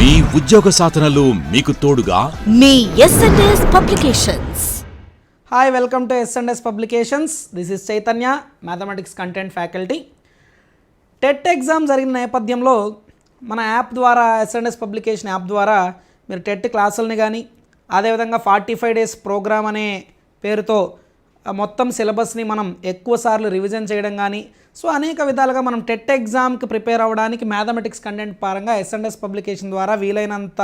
మీ ఉద్యోగ సాధనలో మీకు తోడుగా మీ SNS publications. Hi, welcome to SNS publications. This is Chaitanya, mathematics content faculty. TET exam జరిగిన నేపథ్యంలో మన యాప్ ద్వారా, ఎస్ఎన్ఎస్ పబ్లికేషన్ యాప్ ద్వారా మీరు టెట్ క్లాసులని కానీ, అదేవిధంగా 45 డేస్ ప్రోగ్రామ్ అనే పేరుతో మొత్తం సిలబస్ని మనం ఎక్కువసార్లు రివిజన్ చేయడం కానీ, సో అనేక విధాలుగా మనం టెట్ ఎగ్జామ్కి ప్రిపేర్ అవ్వడానికి మ్యాథమెటిక్స్ కంటెంట్ పరంగా ఎస్ఎన్ఎస్ పబ్లికేషన్ ద్వారా వీలైనంత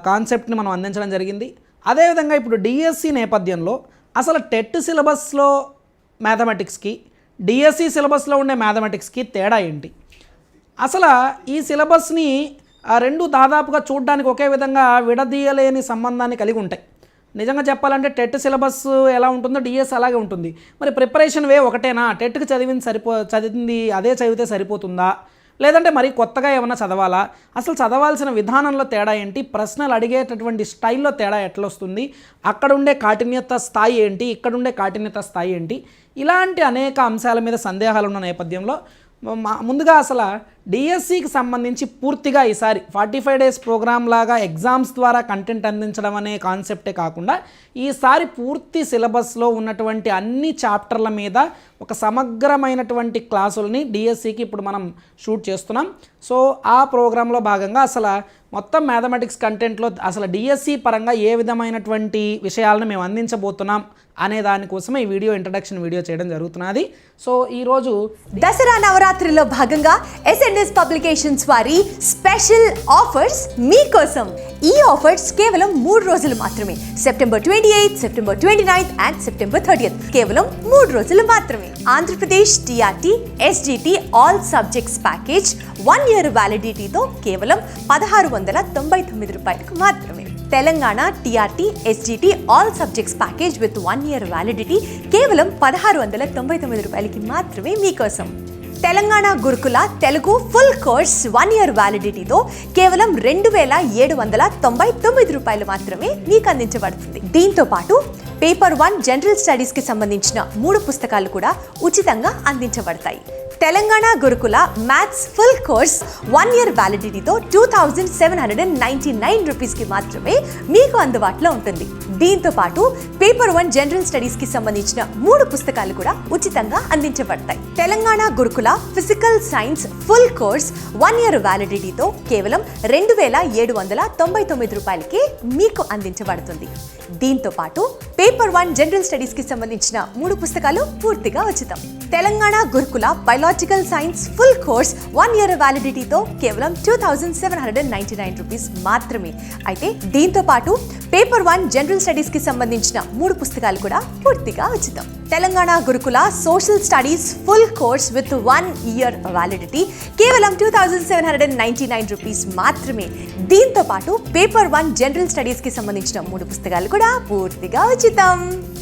కాన్సెప్ట్ని మనం అందించడం జరిగింది. అదేవిధంగా ఇప్పుడు డిఎస్సి నేపథ్యంలో అసలు టెట్ సిలబస్లో మ్యాథమెటిక్స్కి, డిఎస్సి సిలబస్లో ఉండే మ్యాథమెటిక్స్కి తేడా ఏంటి? అసలు ఈ సిలబస్ని రెండు దాదాపుగా చూడడానికి ఒకే విధంగా విడదీయలేని సంబంధాన్ని కలిగి ఉంటాయి. నిజంగా చెప్పాలంటే టెట్ సిలబస్ ఎలా ఉంటుందో డిఎస్ అలాగే ఉంటుంది. మరి ప్రిపరేషన్ వే ఒకటేనా? టెట్కి చదివింది అదే చదివితే సరిపోతుందా, లేదంటే మరి కొత్తగా ఏమన్నా చదవాలా? అసలు చదవాల్సిన విధానంలో తేడా ఏంటి? ప్రశ్నలు అడిగేటటువంటి స్టైల్లో తేడా ఎట్లా వస్తుంది? అక్కడ ఉండే కాఠిన్యత స్థాయి ఏంటి, ఇక్కడ ఉండే కాఠిన్యత స్థాయి ఏంటి? ఇలాంటి అనేక అంశాల మీద సందేహాలు ఉన్న నేపథ్యంలో ముందుగా అసలు డిఎస్సికి సంబంధించి పూర్తిగా ఈసారి 45 డేస్ ప్రోగ్రామ్ లాగా ఎగ్జామ్స్ ద్వారా కంటెంట్ అందించడం అనే కాన్సెప్టే కాకుండా ఈసారి పూర్తి సిలబస్లో ఉన్నటువంటి అన్ని చాప్టర్ల మీద ఒక సమగ్రమైనటువంటి క్లాసుల్ని డిఎస్సికి ఇప్పుడు మనం షూట్ చేస్తున్నాం. సో ఆ ప్రోగ్రాంలో భాగంగా అసలు మొత్తం మ్యాథమెటిక్స్ కంటెంట్లో అసలు డిఎస్సి పరంగా ఏ విధమైనటువంటి విషయాలను మేము అందించబోతున్నాం అనే దానికోసం ఈ వీడియో ఇంట్రడక్షన్ వీడియో చేయడం జరుగుతున్నది. సో ఈరోజు దసరా నవరాత్రిలో భాగంగా ఎస్ఎన్ఎస్ పబ్లికేషన్స్ వారి స్పెషల్ ఆఫర్స్ మీకోసం. ఈ ఆఫర్స్ కేవలం 3 రోజులు మాత్రమే. September 28, September 29 and September 30. కేవలం 3 రోజులు మాత్రమే. Andhra Pradesh TRT SGT all subjects package 1 year వ్యాలిడిటీతో కేవలం 1699 రూపాయలకు మాత్రమే. Telangana TRT SGT all subjects package with 1 year validity కేవలం 1699 రూపాయలకి మాత్రమే మీకోసం. తెలంగాణ గురుకుల తెలుగు ఫుల్ కోర్స్ 1 year వ్యాలిడిటీతో కేవలం 2799 రూపాయలు మాత్రమే మీకు అందించబడుతుంది. దీంతో పాటు పేపర్ 1 జనరల్ స్టడీస్ కి సంబంధించిన 3 పుస్తకాలు కూడా ఉచితంగా అందించబడతాయి. తెలంగాణ గురుకుల మ్యాథ్స్ ఫుల్ కోర్స్ 1 year వ్యాలిడిటీతో 2799 రూపీస్కి మాత్రమే మీకు అందుబాటులో ఉంటుంది. దీంతో పాటు పేపర్ 1 జనరల్ స్టడీస్ కి సంబంధించిన 3 పుస్తకాలు కూడా ఉచితంగా అందించబడతాయి. తెలంగాణ గురుకుల physical science full course 1 year వ్యాలిడిటీతో కేవలం 2799 రూపాయలకి మీకు అందించబడుతుంది. దీంతో పాటు పేపర్ 1 జనరల్ స్టడీస్ కి సంబంధించిన 3 పుస్తకాలు పూర్తిగా ఉచితం. తెలంగాణ గురుకుల biological science full course 1 year వ్యాలిడిటీతో కేవలం 2799 రూపీస్ మాత్రమే. అయితే దీంతో పాటు పేపర్ 1 జనరల్ స్టడీస్ కి సంబంధించిన 3 పుస్తకాలు కూడా పూర్తిగా ఉచితం. తెలంగాణ గురుకుల social studies full course with 1 year validity కేవలం 2799 రూపీస్ మాత్రమే. దీంతో పాటు పేపర్ 1 జనరల్ స్టడీస్ కి సంబంధించిన 3 పుస్తకాలు కూడా పూర్తిగా ఉచితం.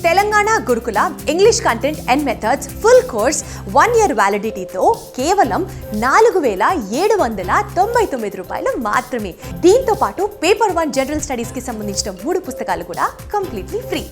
తెలంగాణ గురుకుల English content and methods full course 1 year వ్యాలిడిటీతో కేవలం 4799 రూపాయలు మాత్రమే. దీంతో పాటు పేపర్ 1 జనరల్ స్టడీస్ కి సంబంధించిన 3 పుస్తకాలు కూడా completely free.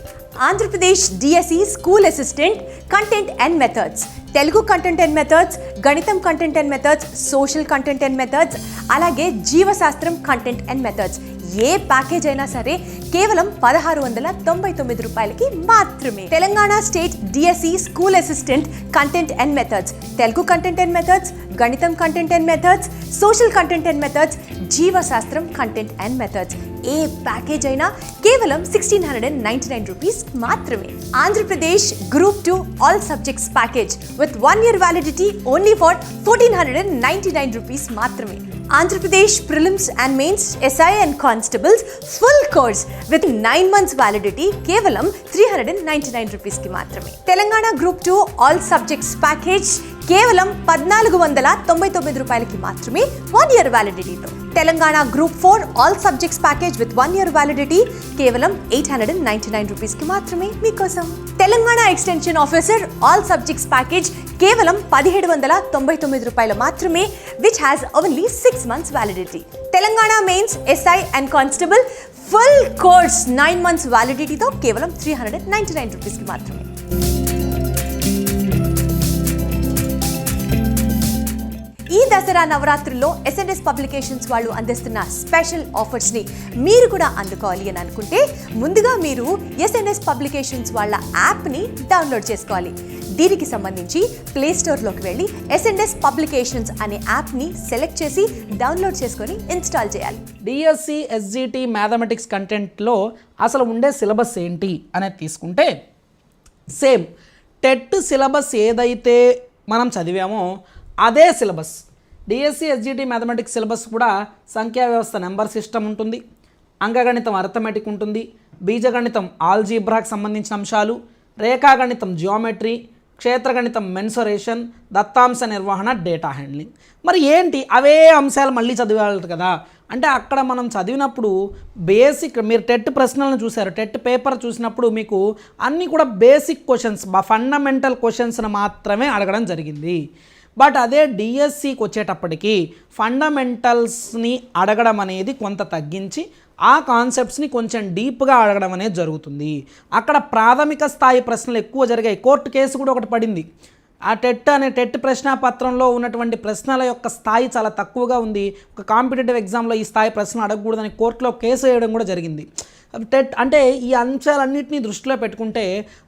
Andhra Pradesh DSC school assistant content and methods, Telugu content and methods, గణితం content and methods, social content and methods, అలాగే జీవశాస్త్రం కంటెంట్ అండ్ మెథడ్స్ ఏ ప్యాకేజ్ అయినా సరే కేవలం 1699 రూపాయలకి మాత్రమే. Telangana state DSC school assistant content and methods, Telugu content and methods, గణితం content and methods, social content and methods, జీవశాస్త్రం కంటెంట్ అండ్ మెథడ్స్ ఏ ప్యాకేజ్ అయినా కేవలం 1699 రూపీస్ మాత్రమే. Andhra Pradesh group 2 all subjects package with 1 year validity only for 1499 rupees మాత్రమే. Andhra Pradesh prelims and mains SI and constables full course with 9 months validity కేవలం 399 రూపీస్కి మాత్రమే. Telangana group 2 all subjects package కేవలం 1499 రూపాయలకి మాత్రమే 1 year వ్యాలిడిటీతో. Telangana group 4 all subjects package with 1 year validity కేవలం 899 రూపీస్కి మాత్రమే మీకోసం. Telangana extension officer all subjects package కేవలం 1799 రూపాయలు మాత్రమే, which has only 6 months validity. Telangana mains SI and constable full course 9 months వ్యాలిడిటీతో కేవలం 399 రూపీస్కి మాత్రమే. ఈ దసరా దసరా నవరాత్రుల్లో ఎస్ఎన్ఎస్ పబ్లికేషన్స్ వాళ్ళు అందిస్తున్న స్పెషల్ ఆఫర్స్ని మీరు కూడా అందుకోవాలి అని అనుకుంటే ముందుగా మీరు ఎస్ఎన్ఎస్ పబ్లికేషన్స్ వాళ్ళ యాప్ని డౌన్లోడ్ చేసుకోవాలి. దీనికి సంబంధించి ప్లే స్టోర్లోకి వెళ్ళి ఎస్ఎన్ఎస్ పబ్లికేషన్స్ అనే యాప్ని సెలెక్ట్ చేసి డౌన్లోడ్ చేసుకొని ఇన్స్టాల్ చేయాలి. డిఎస్సి ఎస్జిటి మ్యాథమెటిక్స్ కంటెంట్లో అసలు ఉండే సిలబస్ ఏంటి అనేది తీసుకుంటే సేమ్ టెట్ సిలబస్ ఏదైతే మనం చదివామో అదే syllabus. DSC SGT mathematics syllabus కూడా సంఖ్యా వ్యవస్థ నెంబర్ సిస్టమ్ ఉంటుంది, అంకగణితం అర్థమెటిక్ ఉంటుంది, బీజగణితం ఆల్జీబ్రాకి సంబంధించిన అంశాలు, రేఖాగణితం జియోమెట్రీ, క్షేత్రగణితం మెన్సురేషన్, దత్తాంశ నిర్వహణ, డేటా హ్యాండ్లింగ్. మరి ఏంటి అవే అంశాలు మళ్ళీ చదివాలి కదా అంటే అక్కడ మనం చదివినప్పుడు బేసిక్ మీరు టెట్ ప్రశ్నలను చూశారు, టెట్ పేపర్ చూసినప్పుడు మీకు అన్నీ కూడా బేసిక్ క్వశ్చన్స్ ఫండమెంటల్ క్వశ్చన్స్ని మాత్రమే అడగడం జరిగింది. బట్ అదే డిఎస్సికి వచ్చేటప్పటికి ఫండమెంటల్స్ని అడగడం అనేది కొంత తగ్గించి ఆ కాన్సెప్ట్స్ని కొంచెం డీప్గా అడగడం అనేది జరుగుతుంది. అక్కడ ప్రాథమిక స్థాయి ప్రశ్నలు ఎక్కువ జరిగాయి. కోర్టు కేసు కూడా ఒకటి పడింది. ఆ టెట్ ప్రశ్నాపత్రంలో ఉన్నటువంటి ప్రశ్నల యొక్క స్థాయి చాలా తక్కువగా ఉంది, ఒక కాంపిటేటివ్ ఎగ్జామ్లో ఈ స్థాయి ప్రశ్నలు అడగకూడదని కోర్టులో కేసు వేయడం కూడా జరిగింది. టెట్ అంటే ఈ అంశాలన్నింటినీ దృష్టిలో పెట్టుకుంటే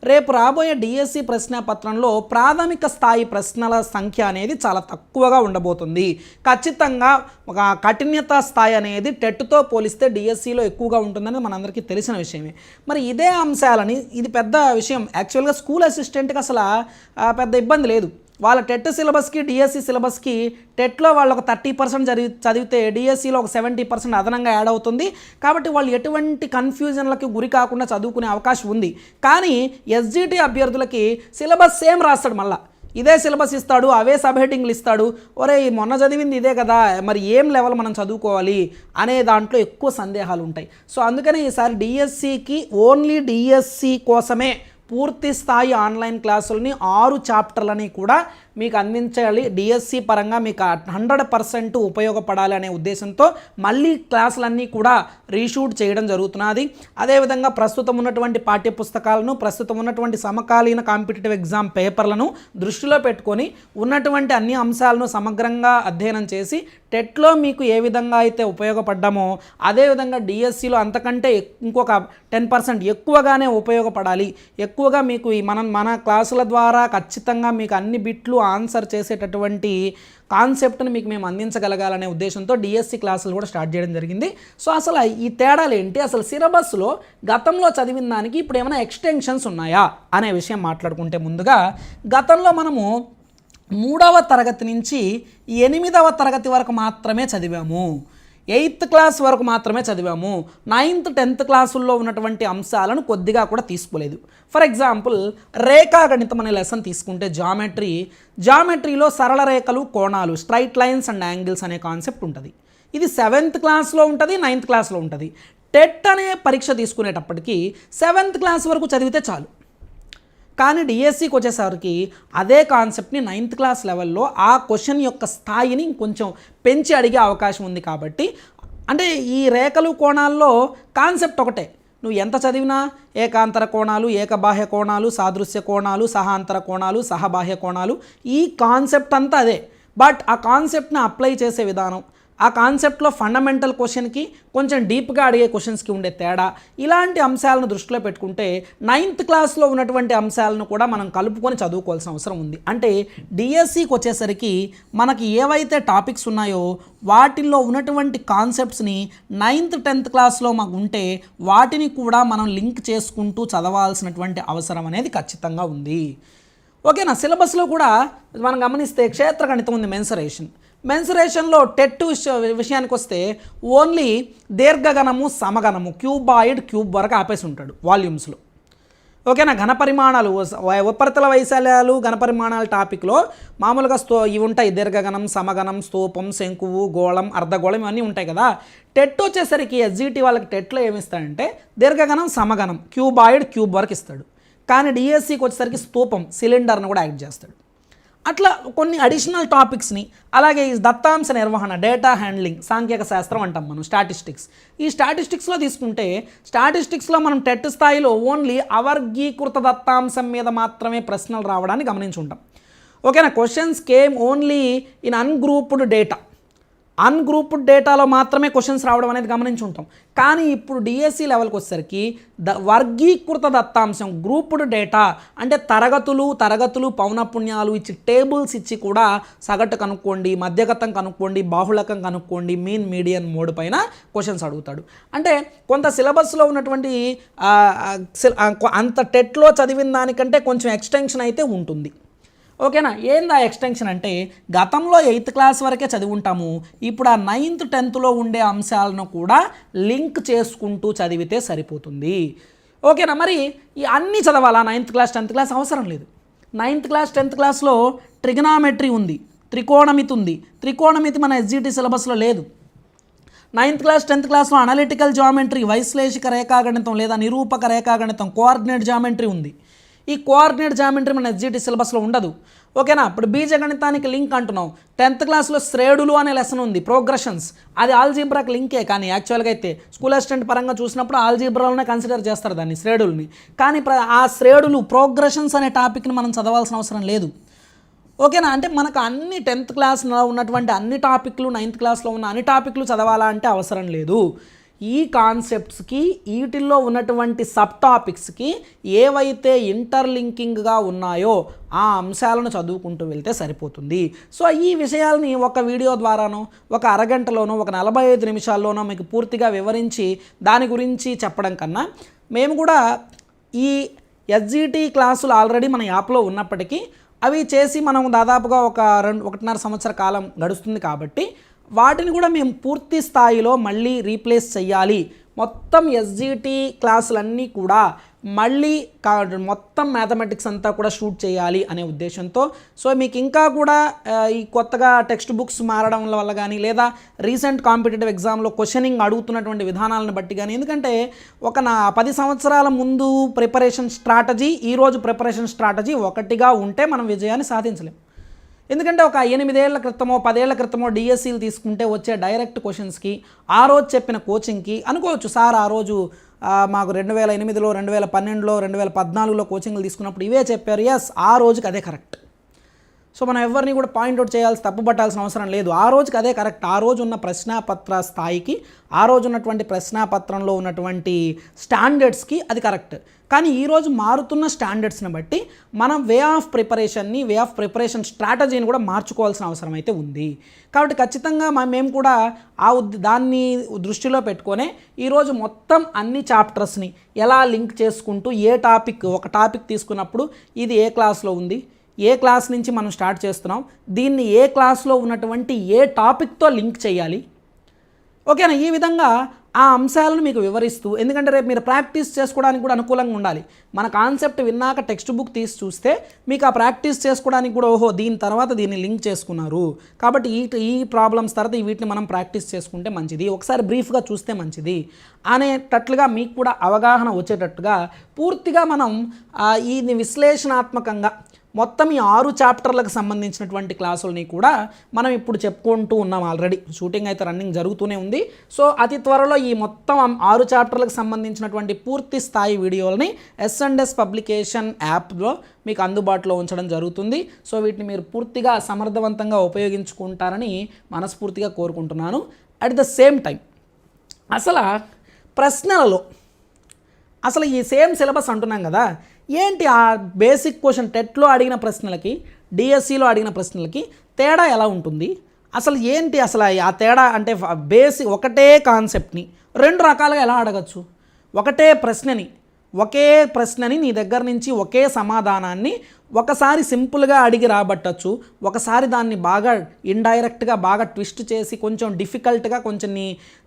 రేపు రాబోయే డిఎస్సి ప్రశ్నాపత్రంలో ప్రాథమిక స్థాయి ప్రశ్నల సంఖ్య అనేది చాలా తక్కువగా ఉండబోతుంది. ఖచ్చితంగా ఒక కఠినత స్థాయి అనేది టెట్తో పోలిస్తే డిఎస్సిలో ఎక్కువగా ఉంటుందని మనందరికీ తెలిసిన విషయమే. మరి ఇదే అంశాలని ఇది పెద్ద విషయం. యాక్చువల్గా స్కూల్ అసిస్టెంట్కి అసలు పెద్ద ఇబ్బంది లేదు. వాళ్ళ టెట్ సిలబస్కి డిఎస్సి సిలబస్కి టెట్లో వాళ్ళు ఒక 30% చదివితే డిఎస్సిలో ఒక 70% అదనంగా యాడ్ అవుతుంది. కాబట్టి వాళ్ళు ఎటువంటి కన్ఫ్యూజన్లకి గురి కాకుండా చదువుకునే అవకాశం ఉంది. కానీ ఎస్జిటి అభ్యర్థులకి సిలబస్ సేమ్ రాస్తాడు, మళ్ళీ ఇదే సిలబస్ ఇస్తాడు, అవే సబ్ హెడ్డింగ్లు ఇస్తాడు. ఒరే మొన్న చదివింది ఇదే కదా, మరి ఏం లెవెల్ మనం చదువుకోవాలి అనే దాంట్లో ఎక్కువ సందేహాలు ఉంటాయి. సో అందుకనే ఈసారి డిఎస్సికి ఓన్లీ డిఎస్సి కోసమే పూర్తి స్థాయి ఆన్లైన్ క్లాసులని 6 చాప్టర్లని కూడా మీకు అందించాలి. డిఎస్సి పరంగా మీకు 100% ఉపయోగపడాలి అనే ఉద్దేశంతో మళ్ళీ క్లాసులన్నీ కూడా రీషూట్ చేయడం జరుగుతున్నది. అదేవిధంగా ప్రస్తుతం ఉన్నటువంటి పాఠ్యపుస్తకాలను, ప్రస్తుతం ఉన్నటువంటి సమకాలీన కాంపిటేటివ్ ఎగ్జామ్ పేపర్లను దృష్టిలో పెట్టుకొని ఉన్నటువంటి అన్ని అంశాలను సమగ్రంగా అధ్యయనం చేసి టెట్లో మీకు ఏ విధంగా అయితే ఉపయోగపడ్డామో అదేవిధంగా డిఎస్సిలో అంతకంటే ఇంకొక 10% ఎక్కువగానే ఉపయోగపడాలి. ఎక్కువగా మీకు మన క్లాసుల ద్వారా ఖచ్చితంగా మీకు అన్ని బిట్లు ఆన్సర్ చేసేటటువంటి కాన్సెప్ట్ని మీకు మేము అందించగలగాలనే ఉద్దేశంతో డిఎస్సి క్లాసులు కూడా స్టార్ట్ చేయడం జరిగింది. సో అసలు ఈ తేడాలు ఏంటి, అసలు సిలబస్లో గతంలో చదివిన దానికి ఇప్పుడు ఏమైనా ఎక్స్టెన్షన్స్ ఉన్నాయా అనే విషయం మాట్లాడుకుంటే ముందుగా గతంలో మనము 3వ తరగతి నుంచి 8వ తరగతి వరకు మాత్రమే చదివాము, 8th క్లాస్ వరకు మాత్రమే చదివాము. 9th 10th క్లాసుల్లో ఉన్నటువంటి అంశాలను కొద్దిగా కూడా తీసుకోలేదు. ఫర్ ఎగ్జాంపుల్ రేఖాగణితం అనే లెసన్ తీసుకుంటే జామెట్రీలో సరళ రేఖలు, కోణాలు, స్ట్రైట్ లైన్స్ అండ్ యాంగిల్స్ అనే కాన్సెప్ట్ ఉంటుంది. ఇది 7th క్లాస్లో ఉంటుంది, 9th క్లాస్లో ఉంటుంది. టెట్ అనే పరీక్ష తీసుకునేటప్పటికి 7th క్లాస్ వరకు చదివితే చాలు. కానీ డిఎస్సికి వచ్చేసరికి అదే కాన్సెప్ట్ని 9th క్లాస్ లెవెల్లో ఆ క్వశ్చన్ యొక్క స్థాయిని కొంచెం పెంచి అడిగే అవకాశం ఉంది. కాబట్టి అంటే ఈ రేఖలు, కోణాల్లో కాన్సెప్ట్ ఒకటే, నువ్వు ఎంత చదివినా ఏకాంతర కోణాలు, ఏకబాహ్య కోణాలు, సాదృశ్య కోణాలు, సహాంతర కోణాలు, సహబాహ్య కోణాలు, ఈ కాన్సెప్ట్ అంతా అదే. బట్ ఆ కాన్సెప్ట్ని అప్లై చేసే విధానం, ఆ కాన్సెప్ట్లో ఫండమెంటల్ క్వశ్చన్కి కొంచెం డీప్గా అడిగే క్వశ్చన్స్కి ఉండే తేడా, ఇలాంటి అంశాలను దృష్టిలో పెట్టుకుంటే 9th క్లాస్లో ఉన్నటువంటి అంశాలను కూడా మనం కలుపుకొని చదువుకోవాల్సిన అవసరం ఉంది. అంటే డిఎస్సికి వచ్చేసరికి మనకి ఏవైతే టాపిక్స్ ఉన్నాయో వాటిల్లో ఉన్నటువంటి కాన్సెప్ట్స్ని 9th 10th క్లాస్లో మాకు ఉంటే వాటిని కూడా మనం లింక్ చేసుకుంటూ చదవాల్సినటువంటి అవసరం అనేది ఖచ్చితంగా ఉంది. ఓకేనా. సిలబస్లో కూడా మనం గమనిస్తే క్షేత్రగణితం ఉంది, మెన్సురేషన్లో టెట్ విషయానికి వస్తే ఓన్లీ దీర్ఘగణము, సమగణము, క్యూబాయిడ్, క్యూబ్ వరకు ఆపేసి ఉంటాడు వాల్యూమ్స్లో. ఓకేనా. ఘనపరిమాణాలు, ఉపరితల వైశాల్యాలు, ఘనపరిమాణాల టాపిక్లో మామూలుగా ఇవి ఉంటాయి, దీర్ఘగణం, సమగణం, స్తూపం, శంకువు, గోళం, అర్ధగోళం ఇవన్నీ ఉంటాయి కదా. టెట్ వచ్చేసరికి ఎస్జిటి వాళ్ళకి టెట్లో ఏమి ఇస్తాడంటే దీర్ఘగణం, సమగణం, క్యూబాయిడ్, క్యూబ్ వరకు ఇస్తాడు. కానీ డిఎస్సికి వచ్చేసరికి స్తూపం, సిలిండర్ను కూడా యాడ్ చేస్తాడు. అట్లా కొన్ని అడిషనల్ టాపిక్స్ని, అలాగే ఈ దత్తాంశ నిర్వహణ, డేటా హ్యాండ్లింగ్, సాంఖ్యక శాస్త్రం అంటాం మనం, స్టాటిస్టిక్స్. ఈ స్టాటిస్టిక్స్లో తీసుకుంటే స్టాటిస్టిక్స్లో మనం టెట్ స్థాయిలో ఓన్లీ అవర్గీకృత దత్తాంశం మీద మాత్రమే ప్రశ్నలు రావడాన్ని గమనించుంటాం. ఓకేనా. Questions came only in ungrouped data. Ungrouped డేటాలో మాత్రమే క్వశ్చన్స్ రావడం అనేది గమనించి ఉంటాం. కానీ ఇప్పుడు డిఎస్సి లెవెల్కి వచ్చేసరికి వర్గీకృత దత్తాంశం, గ్రూప్డ్ డేటా అంటే తరగతులు పౌనపుణ్యాలు ఇచ్చి టేబుల్స్ ఇచ్చి కూడా సగటు కనుక్కోండి, మధ్యగతం కనుక్కోండి, బాహుళకం కనుక్కోండి, మీన్ మీడియన్ మోడ్ పైన క్వశ్చన్స్ అడుగుతాడు. అంటే కొంత సిలబస్లో ఉన్నటువంటి అంత టెట్లో చదివిన దానికంటే కొంచెం ఎక్స్టెన్షన్ అయితే ఉంటుంది. ఓకేనా. ఏంది ఆ ఎక్స్టెన్షన్ అంటే గతంలో 8th క్లాస్ వరకే చదివి ఉంటాము, ఇప్పుడు ఆ 9th 10thలో ఉండే అంశాలను కూడా లింక్ చేసుకుంటూ చదివితే సరిపోతుంది. ఓకేనా. మరి ఈ అన్నీ చదవాలా 9th క్లాస్ 10th క్లాస్ అవసరం లేదు. 9th క్లాస్ 10th క్లాస్లో ట్రిగనామెట్రీ ఉంది, త్రికోణమితి ఉంది. త్రికోణమితి మన ఎస్జిటి సిలబస్లో లేదు. 9th క్లాస్ 10th క్లాస్లో అనలిటికల్ జామెట్రీ, వైశ్లేషిక రేఖాగణితం లేదా నిరూపక రేఖాగణితం, కోఆర్డినేట్ జామెట్రీ ఉంది. ఈ కోఆర్డినేట్ జామెట్రీ మన ఎస్జిటి సిలబస్లో ఉండదు. ఓకేనా. ఇప్పుడు బీజగణితానికి లింక్ అంటున్నాం. 10th క్లాస్లో శ్రేణులు అనే లెసన్ ఉంది, ప్రోగ్రెషన్స్. అది ఆల్జీబ్రాకి లింకే, కానీ యాక్చువల్గా అయితే స్కూల్ అసిస్టెంట్ పరంగా చూసినప్పుడు ఆల్జీబ్రాలోనే కన్సిడర్ చేస్తారు దాన్ని, శ్రేణుల్ని. కానీ ఆ శ్రేణులు ప్రోగ్రెషన్స్ అనే టాపిక్ని మనం చదవాల్సిన అవసరం లేదు. ఓకేనా. అంటే మనకు అన్ని 10th క్లాస్లో ఉన్నటువంటి అన్ని టాపిక్లు 9th క్లాస్లో ఉన్న అన్ని టాపిక్లు చదవాలా అంటే అవసరం లేదు. ఈ కాన్సెప్ట్స్కి వీటిల్లో ఉన్నటువంటి సబ్ టాపిక్స్కి ఏవైతే ఇంటర్లింకింగ్గా ఉన్నాయో ఆ అంశాలను చదువుకుంటూ వెళ్తే సరిపోతుంది. సో ఈ విషయాల్ని ఒక వీడియో ద్వారానో, ఒక అరగంటలోనో, ఒక 45 నిమిషాల్లోనో మీకు పూర్తిగా వివరించి దాని గురించి చెప్పడం కన్నా, మేము కూడా ఈ ఎస్జిటి క్లాసులు ఆల్రెడీ మన యాప్లో ఉన్నప్పటికీ అవి చేసి మనం దాదాపుగా ఒక 1.5 సంవత్సర కాలం గడుస్తుంది కాబట్టి వాటిని కూడా మేము పూర్తి స్థాయిలో మళ్ళీ రీప్లేస్ చేయాలి. మొత్తం ఎస్జిటి క్లాసులన్నీ కూడా మళ్ళీ మొత్తం మ్యాథమెటిక్స్ అంతా కూడా షూట్ చేయాలి అనే ఉద్దేశంతో. సో మీకు ఇంకా కూడా ఈ కొత్తగా టెక్స్ట్ బుక్స్ మారడం వల్ల కానీ, లేదా రీసెంట్ కాంపిటేటివ్ ఎగ్జామ్లో క్వశ్చనింగ్ అడుగుతున్నటువంటి విధానాలను బట్టి కానీ, ఎందుకంటే ఒక 10 సంవత్సరాల ముందు ప్రిపరేషన్ స్ట్రాటజీ, ఈరోజు ప్రిపరేషన్ స్ట్రాటజీ ఒకటిగా ఉంటే మనం విజయాన్ని సాధించలేం. ఎందుకంటే ఒక 8 ఏళ్ల క్రితమో 10 ఏళ్ల క్రితమో డిఎస్సీలు తీసుకుంటే వచ్చే డైరెక్ట్ క్వశ్చన్స్కి ఆ రోజు చెప్పిన కోచింగ్కి అనుకోవచ్చు, సార్ ఆ రోజు మాకు 2008లో 2012లో 2014లో కోచింగ్లు తీసుకున్నప్పుడు ఇవే చెప్పారు. ఎస్, ఆ రోజుకి అదే కరెక్ట్. సో మనం ఎవరిని కూడా పాయింట్అవుట్ చేయాల్సి, తప్పు పట్టాల్సిన అవసరం లేదు. ఆ రోజుకి అదే కరెక్ట్. ఆ రోజు ఉన్న ప్రశ్నాపత్ర స్థాయికి, ఆ రోజు ఉన్నటువంటి ప్రశ్నాపత్రంలో ఉన్నటువంటి స్టాండర్డ్స్కి అది కరెక్ట్. కానీ ఈరోజు మారుతున్న స్టాండర్డ్స్ని బట్టి మనం వే ఆఫ్ ప్రిపరేషన్ స్ట్రాటజీని కూడా మార్చుకోవాల్సిన అవసరం అయితే ఉంది. కాబట్టి ఖచ్చితంగా మేము కూడా దాన్ని దృష్టిలో పెట్టుకొనే ఈరోజు మొత్తం అన్ని చాప్టర్స్ని ఎలా లింక్ చేసుకుంటూ ఒక టాపిక్ తీసుకున్నప్పుడు ఇది ఏ క్లాస్లో ఉంది, ఏ క్లాస్ నుంచి మనం స్టార్ట్ చేస్తున్నాం, దీన్ని ఏ క్లాస్లో ఉన్నటువంటి ఏ టాపిక్తో లింక్ చేయాలి. ఓకేనా. ఈ విధంగా ఆ అంశాలను మీకు వివరిస్తూ, ఎందుకంటే రేపు మీరు ప్రాక్టీస్ చేసుకోవడానికి కూడా అనుకూలంగా ఉండాలి. మన కాన్సెప్ట్ విన్నాక టెక్స్ట్ బుక్ తీసి చూస్తే మీకు ఆ ప్రాక్టీస్ చేసుకోవడానికి కూడా, ఓహో దీని తర్వాత దీన్ని లింక్ చేసుకున్నారు కాబట్టి ఈ ప్రాబ్లమ్స్ తర్వాత వీటిని మనం ప్రాక్టీస్ చేసుకుంటే మంచిది, ఒకసారి బ్రీఫ్గా చూస్తే మంచిది అనేటట్లుగా మీకు కూడా అవగాహన వచ్చేటట్టుగా పూర్తిగా మనం ఈ విశ్లేషణాత్మకంగా మొత్తం ఈ 6 చాప్టర్లకు సంబంధించినటువంటి క్లాసులని కూడా మనం ఇప్పుడు చెప్పుకుంటూ ఉన్నాం. ఆల్రెడీ షూటింగ్ అయితే రన్నింగ్ జరుగుతూనే ఉంది. సో అతి త్వరలో ఈ మొత్తం 6 చాప్టర్లకు సంబంధించినటువంటి పూర్తి స్థాయి వీడియోలని ఎస్&ఎస్ పబ్లికేషన్ యాప్లో మీకు అందుబాటులో ఉంచడం జరుగుతుంది. సో వీటిని మీరు పూర్తిగా సమర్థవంతంగా ఉపయోగించుకుంటారని మనస్ఫూర్తిగా కోరుకుంటున్నాను. అట్ ద సేమ్ టైం అసలు ప్రశ్నలలో అసలు ఈ సేమ్ సిలబస్ అంటున్నాం కదా, ఏంటి ఆ బేసిక్ క్వశ్చన్ టెట్లో అడిగిన ప్రశ్నలకి డిఎస్సిలో అడిగిన ప్రశ్నలకి తేడా ఎలా ఉంటుంది, అసలు ఏంటి అసలు ఆ తేడా అంటే ఒకటే కాన్సెప్ట్ని 2 రకాలుగా ఎలా అడగచ్చు, ఒకే ప్రశ్నని నీ దగ్గర నుంచి ఒకే సమాధానాన్ని ఒకసారి సింపుల్గా అడిగి రాబట్టచ్చు, ఒకసారి దాన్ని బాగా ఇండైరెక్ట్గా బాగా ట్విస్ట్ చేసి కొంచెం డిఫికల్ట్గా కొంచెం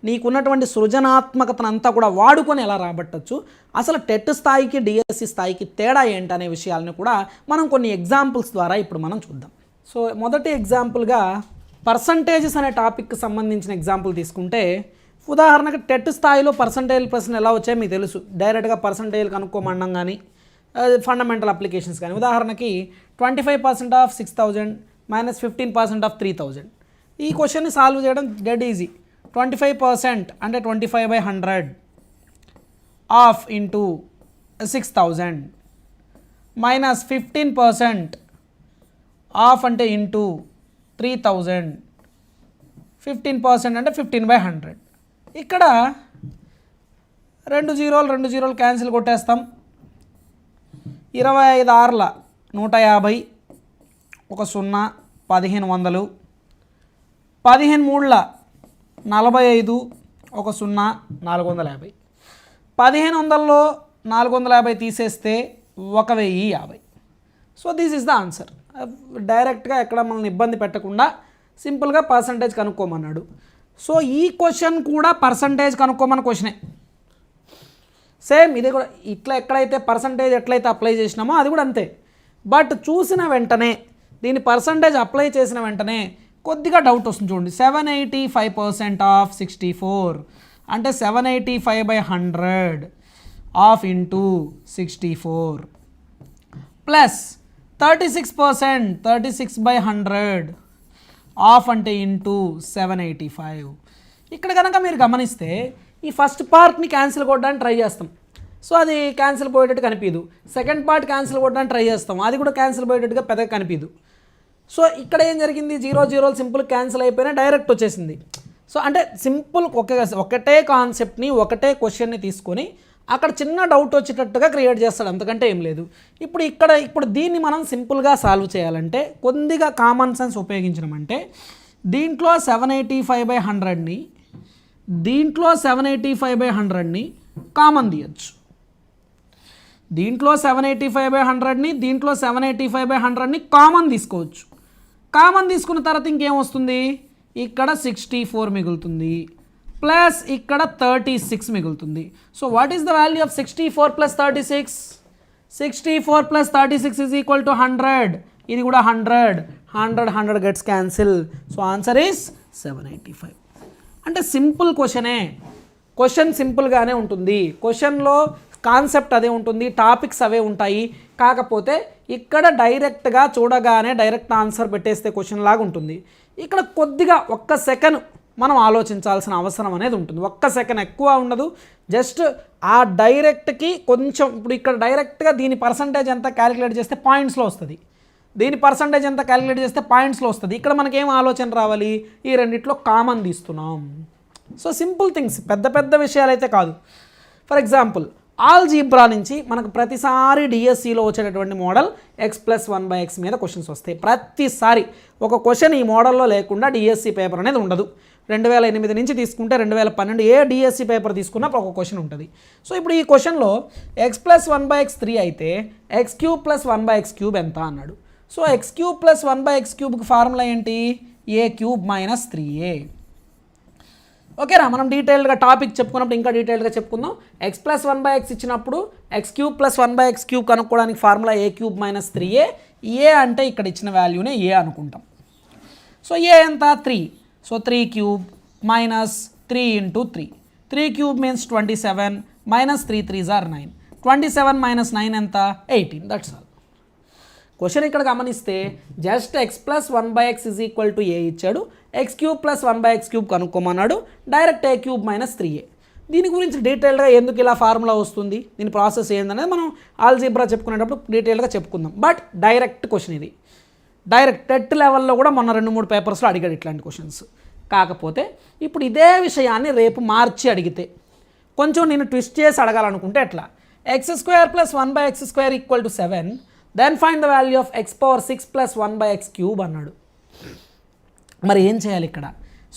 నీకున్నటువంటి సృజనాత్మకతను అంతా కూడా వాడుకొని ఎలా రాబట్టచ్చు, అసలు టెట్ స్థాయికి డిఎస్సి స్థాయికి తేడా ఏంటనే విషయాలను కూడా మనం కొన్ని ఎగ్జాంపుల్స్ ద్వారా ఇప్పుడు మనం చూద్దాం. సో మొదటి ఎగ్జాంపుల్గా పర్సంటేజెస్ అనే టాపిక్కి సంబంధించిన ఎగ్జాంపుల్ తీసుకుంటే, ఉదాహరణకు టెట్ స్థాయిలో పర్సంటేజ్ ప్రశ్నలు ఎలా వచ్చాయో మీకు తెలుసు. డైరెక్ట్గా పర్సంటేజ్ కనుక్కోమనడం కానీ, ఫండమెంటల్ అప్లికేషన్స్ కానీ. ఉదాహరణకి 25% ఆఫ్ 6000 మైనస్ 15% ఆఫ్ 3000. ఈ క్వశ్చన్ని సాల్వ్ చేయడం డెడ్ ఈజీ. 25% అంటే 25/100 ఆఫ్ ఇంటూ 6000 మైనస్ 15% హాఫ్ అంటే ఇంటూ 3000, 15% అంటే 15/100. ఇక్కడ 2 జీరోలు క్యాన్సిల్ కొట్టేస్తాం. 25 ఆర్ల 150, ఒక 0, 1500, 15 మూడుల 45, ఒక 0, 450. 1500లో 450 తీసేస్తే 1050. So this is the answer. డైరెక్ట్గా ఎక్కడ మనల్ని ఇబ్బంది పెట్టకుండా సింపుల్గా పర్సంటేజ్ కనుక్కోమన్నాడు. సో ఈ క్వశ్చన్ కూడా పర్సంటేజ్ కనుక్కోమన్న క్వశ్చనే. సేమ్ ఇది కూడా ఇట్లా ఎక్కడైతే పర్సంటేజ్ ఎట్లయితే అప్లై చేసినామో అది కూడా అంతే. బట్ చూసిన వెంటనే దీని పర్సంటేజ్ అప్లై చేసిన వెంటనే కొద్దిగా డౌట్ వస్తుంది. చూడండి, 785% ఆఫ్ 64 అంటే 785/100 ఆఫ్ ఇంటూ 64 ప్లస్ 36%, 36/100 ఆఫ్ అంటే ఇంటూ 785. ఇక్కడ కనుక మీరు గమనిస్తే ఈ ఫస్ట్ పార్ట్ని క్యాన్సిల్ కొట్టడానికి ట్రై చేస్తాం. సో అది క్యాన్సిల్ పోయేటట్టు కనిపించదు. సెకండ్ పార్ట్ క్యాన్సిల్ కొట్టడానికి ట్రై చేస్తాం, అది కూడా క్యాన్సిల్ పోయేటట్టుగా పెద్దగా కనిపించదు. సో ఇక్కడ ఏం జరిగింది, 0 సింపుల్ క్యాన్సిల్ అయిపోయినా డైరెక్ట్ వచ్చేసింది. సో అంటే సింపుల్ ఒకటే కాన్సెప్ట్ని ఒకటే క్వశ్చన్ని తీసుకొని అక్కడ చిన్న డౌట్ వచ్చేటట్టుగా క్రియేట్ చేస్తాడు, అంతకంటే ఏం లేదు. ఇప్పుడు దీన్ని మనం సింపుల్గా సాల్వ్ చేయాలంటే కొద్దిగా కామన్ సెన్స్ ఉపయోగించడమంటే దీంట్లో 785/100ని దీంట్లో 785/100ని కామన్ తీయచ్చు. దీంట్లో 785/100ని దీంట్లో 785/100ని కామన్ తీసుకోవచ్చు. కామన్ తీసుకున్న తర్వాత ఇంకేం వస్తుంది, ఇక్కడ 64 మిగులుతుంది ప్లస్ ఇక్కడ 36 మిగులుతుంది. So what is the value of 64 + 36? 64 + 36 is equal to 100. ఇది కూడా 100 gets cancel. So answer is 785. అంటే సింపుల్ క్వశ్చన్ సింపుల్గానే ఉంటుంది. క్వశ్చన్లో కాన్సెప్ట్ అదే ఉంటుంది, టాపిక్స్ అవే ఉంటాయి. కాకపోతే ఇక్కడ డైరెక్ట్గా చూడగానే డైరెక్ట్ ఆన్సర్ పెట్టేస్తే క్వశ్చన్ లాగా ఉంటుంది. ఇక్కడ కొద్దిగా ఒక్క సెకండ్ మనం ఆలోచించాల్సిన అవసరం అనేది ఉంటుంది. ఒక్క సెకండ్ ఎక్కువ ఉండదు, జస్ట్ ఆ డైరెక్ట్కి కొంచెం. ఇప్పుడు ఇక్కడ డైరెక్ట్గా దీని పర్సంటేజ్ ఎంత క్యాలిక్యులేట్ చేస్తే పాయింట్స్లో వస్తుంది, దీని పర్సంటేజ్ ఎంత క్యాలిక్యులేట్ చేస్తే పాయింట్స్లో వస్తుంది. ఇక్కడ మనకేం ఆలోచన రావాలి, ఈ రెండిట్లో కామన్ తీస్తున్నాం. సో సింపుల్ థింగ్స్, పెద్ద విషయాలు అయితే కాదు. ఫర్ ఎగ్జాంపుల్ ఆల్జీబ్రా నుంచి మనకు ప్రతిసారి డిఎస్సిలో వచ్చేటటువంటి మోడల్ x+1/x మీద క్వశ్చన్స్ వస్తాయి. ప్రతిసారి ఒక క్వశ్చన్ ఈ మోడల్లో లేకుండా డిఎస్సి పేపర్ అనేది ఉండదు. 2008 నుంచి తీసుకుంటే 2012 ఏ డిఎస్సి పేపర్ తీసుకున్నా ఒక క్వశ్చన్ ఉంటుంది. సో ఇప్పుడు ఈ క్వశ్చన్లో x+1/x 3 అయితే x³ + 1/x³ ఎంత అన్నాడు. సో x³ + 1/x³ ఫార్ములా ఏంటి, a³ - 3a. ఓకేనా, మనం డీటెయిల్గా టాపిక్ చెప్పుకున్నప్పుడు ఇంకా డీటెయిల్గా చెప్పుకుందాం. x+1/x ఇచ్చినప్పుడు x³ + 1/x³ కనుక్కోవడానికి ఫార్ములా a³ - 3a. ఏ అంటే ఇక్కడ ఇచ్చిన వాల్యూనే ఏ అనుకుంటాం. సో ఏ ఎంత, 3. సో 3³ - 3 × 3. 3³ means 27 - 3 3s are 9. 27 - 9 ఎంత, 18. That's all. క్వశ్చన్ ఇక్కడ గమనిస్తే just x+1/x is equal to A ఇచ్చాడు, x³ + 1/x³ కనుక్కోమన్నాడు, direct a³ - 3a. దీని గురించి డీటెయిల్గా ఎందుకు ఇలా ఫార్ములా వస్తుంది, దీని ప్రాసెస్ ఏందనేది మనం ఆల్జీబ్రా చెప్పుకునేటప్పుడు డీటెయిల్గా చెప్పుకుందాం. బట్ డైరెక్ట్ క్వశ్చన్ ఇది, డైరెక్ట్ టెట్ లెవెల్లో కూడా మొన్న 2-3 పేపర్స్లో అడిగాడు ఇట్లాంటి క్వశ్చన్స్. కాకపోతే ఇప్పుడు ఇదే విషయాన్ని రేపు మార్చి అడిగితే కొంచెం నేను ట్విస్ట్ చేసి అడగాలనుకుంటే ఎట్లా, x² + 1/x² equal to 7, then find the value of x⁴ + 1/x³ అన్నాడు. మరి ఏం చేయాలి ఇక్కడ,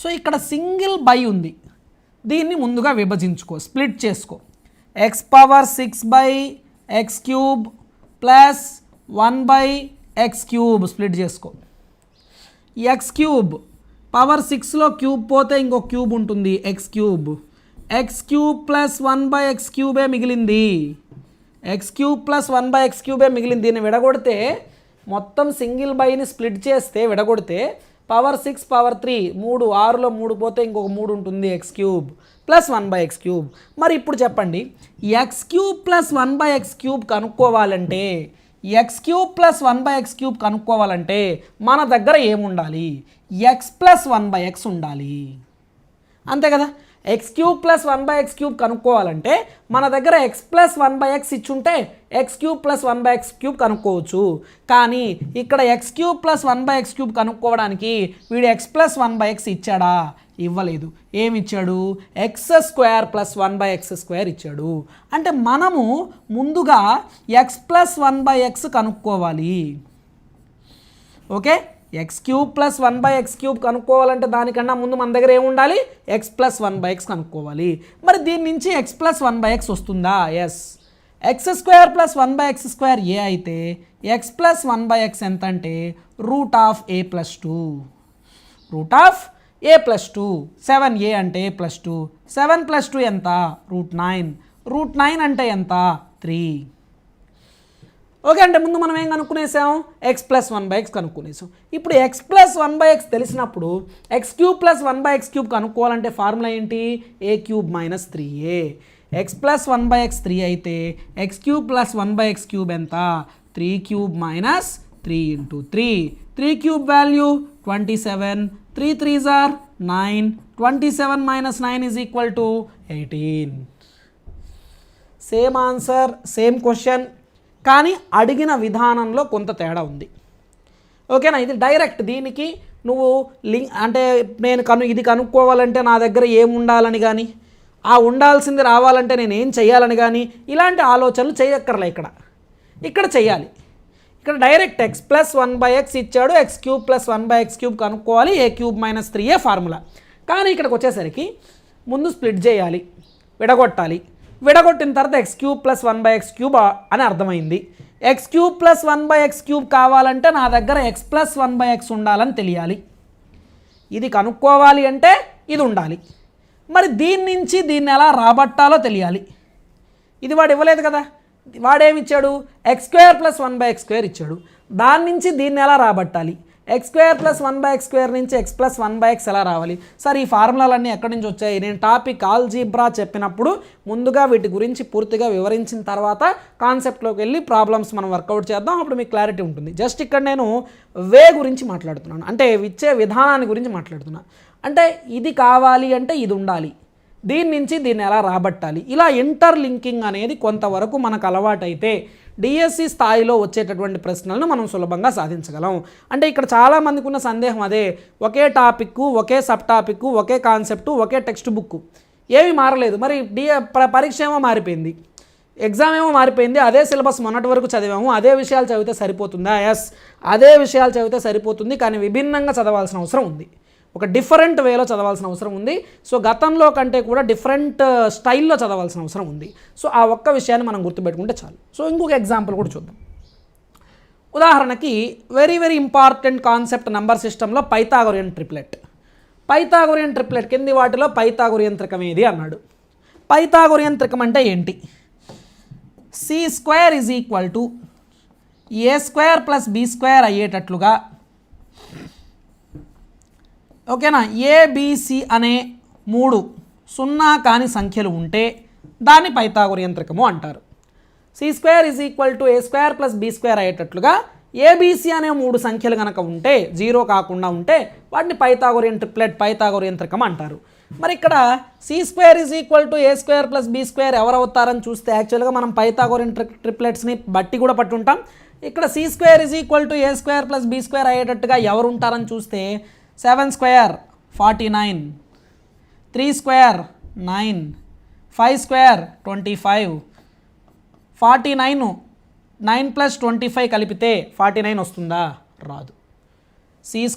సో ఇక్కడ సింగిల్ బై ఉంది, దీన్ని ముందుగా విభజించుకో, స్ప్లిట్ చేసుకో. x⁴ + 1/x³ స్ప్లిట్ చేసుకో. x³ పవర్ 6లో క్యూబ్ పోతే ఇంకో క్యూబ్ ఉంటుంది, x³ + 1/x³ మిగిలింది, x³ + 1/x³ మిగిలింది. దీన్ని విడగొడితే మొత్తం సింగిల్ బైని స్ప్లిట్ చేస్తే విడగొడితే పవర్ 6 పవర్ 3 3, 6లో 3 పోతే ఇంకొక 3 ఉంటుంది, x³ + 1/x³. మరి ఇప్పుడు చెప్పండి, x³ + 1/x³ కనుక్కోవాలంటే x³ + 1/x³ కనుక్కోవాలంటే మన దగ్గర ఏముండాలి, x + 1/x ఉండాలి, అంతే కదా. X cube plus 1/x cube కనుక్కోవాలంటే మన దగ్గర ఎక్స్ ప్లస్ 1/x ఇచ్చుంటే X cube plus 1/x cube కనుక్కోవచ్చు. కానీ ఇక్కడ X cube plus 1/x cube కనుక్కోవడానికి వీడు ఎక్స్ ప్లస్ 1/x ఇచ్చాడా? ఇవ్వలేదు. ఏమి ఇచ్చాడు? ఎక్స్ స్క్వేర్ ప్లస్ 1/x² ఇచ్చాడు. అంటే మనము ముందుగా ఎక్స్ ప్లస్ 1/x కనుక్కోవాలి. Okay, X cube plus 1/x cube కనుక్కోవాలంటే దానికన్నా ముందు మన దగ్గర ఏముండాలి? ఎక్స్ ప్లస్ 1/x కనుక్కోవాలి. మరి దీని నుంచి ఎక్స్ ప్లస్ 1/x వస్తుందా? Yes. X square plus 1/x² ఏ అయితే ఎక్స్ ప్లస్ 1/x ఎంత అంటే √a+2. √a+2. 7a అంటే a+2. 7 + 2 ఎంత? √9. √9 అంటే ఎంత? 3. ఓకే, అంటే ముందు మనం ఏం కనుక్కునేసాం? X plus 1/x కనుక్కునేసాం. ఇప్పుడు ఎక్స్ ప్లస్ 1/x తెలిసినప్పుడు X cube plus 1/x cube కనుక్కోవాలంటే ఫార్ములా ఏంటి? a³ - 3a. X plus 1/x 3 అయితే X cube plus 1/x cube ఎంత? 3³ - 3 × 3. 3 cube value 27. 3 3s are 9. 27 - 9 = 18. Same answer, same question, కానీ అడిగిన విధానంలో కొంత తేడా ఉంది. ఓకేనా? ఇది డైరెక్ట్. దీనికి నువ్వు లింక్ అంటే నేను ఇది కనుక్కోవాలంటే నా దగ్గర ఏం ఉండాలని కానీ, ఆ ఉండాల్సింది రావాలంటే నేను ఏం చేయాలని కానీ ఇలాంటి ఆలోచనలు చేయక్కర్లే. ఇక్కడ చేయాలి. ఇక్కడ డైరెక్ట్ ఎక్స్ ప్లస్ 1/x ఇచ్చాడు, X cube plus 1/x cube కనుక్కోవాలి, a³ - 3a ఫార్ములా. కానీ ఇక్కడికి వచ్చేసరికి ముందు స్ప్లిట్ చేయాలి, విడగొట్టాలి. విడగొట్టిన తర్వాత X cube plus 1/x cube అని అర్థమైంది. X cube plus 1/x cube కావాలంటే నా దగ్గర ఎక్స్ ప్లస్ 1/x ఉండాలని తెలియాలి. ఇది కనుక్కోవాలి అంటే ఇది ఉండాలి. మరి దీని నుంచి దీన్ని ఎలా రాబట్టాలో తెలియాలి. ఇది వాడు ఇవ్వలేదు కదా, వాడేమిచ్చాడు? x² + 1/x² ఇచ్చాడు. దాని నుంచి దీన్ని ఎలా రాబట్టాలి? x² + 1/x² నుంచి x + 1/x ఎలా రావాలి? సార్ ఈ ఫార్ములాలన్నీ ఎక్కడి నుంచి వచ్చాయి? నేను టాపిక్ ఆల్జీబ్రా చెప్పినప్పుడు ముందుగా వీటి గురించి పూర్తిగా వివరించిన తర్వాత కాన్సెప్ట్లోకి వెళ్ళి ప్రాబ్లమ్స్ మనం వర్కౌట్ చేద్దాం, అప్పుడు మీకు క్లారిటీ ఉంటుంది. జస్ట్ ఇక్కడ నేను వే గురించి మాట్లాడుతున్నాను, అంటే ఇచ్చే విధానాన్ని గురించి మాట్లాడుతున్నాను. అంటే ఇది కావాలి అంటే ఇది ఉండాలి, దీని నుంచి దీన్ని ఎలా రాబట్టాలి, ఇలా ఇంటర్లింకింగ్ అనేది కొంతవరకు మనకు అలవాటైతే డిఎస్సి స్థాయిలో వచ్చేటటువంటి ప్రశ్నలను మనం సులభంగా సాధించగలం. అంటే ఇక్కడ చాలామందికి ఉన్న సందేహం అదే, ఒకే టాపిక్, ఒకే సబ్ టాపిక్, ఒకే కాన్సెప్టు, ఒకే టెక్స్ట్ బుక్, ఏమీ మారలేదు. మరి పరీక్ష ఏమో మారిపోయింది, ఎగ్జామ్ ఏమో మారిపోయింది, అదే సిలబస్ మొన్నటి వరకు చదివాము, అదే విషయాలు చదివితే సరిపోతుందా? ఎస్, అదే విషయాలు చదివితే సరిపోతుంది, కానీ విభిన్నంగా చదవాల్సిన అవసరం ఉంది, ఒక డిఫరెంట్ వేలో చదవాల్సిన అవసరం ఉంది. సో గతంలో కంటే కూడా డిఫరెంట్ స్టైల్లో చదవాల్సిన అవసరం ఉంది. సో ఆ ఒక్క విషయాన్ని మనం గుర్తుపెట్టుకుంటే చాలు. సో ఇంకొక ఎగ్జాంపుల్ కూడా చూద్దాం. ఉదాహరణకి వెరీ ఇంపార్టెంట్ కాన్సెప్ట్ నంబర్ సిస్టంలో పైథాగోరియన్ ట్రిప్లెట్. పైథాగోరియన్ ట్రిప్లెట్ కింది వాటిలో పైథాగోరియన్ త్రికం ఏది అన్నాడు. పైథాగోరియన్ త్రికం అంటే ఏంటి? c² = a² + b² అయ్యేటట్లుగా, ఓకేనా, ఏబిసి అనే 3 సున్నా కాని సంఖ్యలు ఉంటే దాన్ని పైథాగోరియన్ త్రికము అంటారు. c² = a² + b² అయ్యేటట్లుగా ఏబిసి అనే 3 సంఖ్యలు కనుక ఉంటే, 0 కాకుండా ఉంటే వాటిని పైథాగోరియన్ ట్రిప్లెట్, పైథాగోరియన్ త్రికం అంటారు. మరి ఇక్కడ c² = a² + b² ఎవరవుతారని చూస్తే యాక్చువల్గా మనం పైథాగోరియన్ ట్రిప్లెట్స్ని బట్టి కూడా పట్టుంటాం. ఇక్కడ c² = a² + b² అయ్యేటట్టుగా ఎవరు ఉంటారని చూస్తే 7² 49, 3² 9, 5² 25, 49 9 + 25 కలిపితే 49 వస్తుందా? రాదు. c² =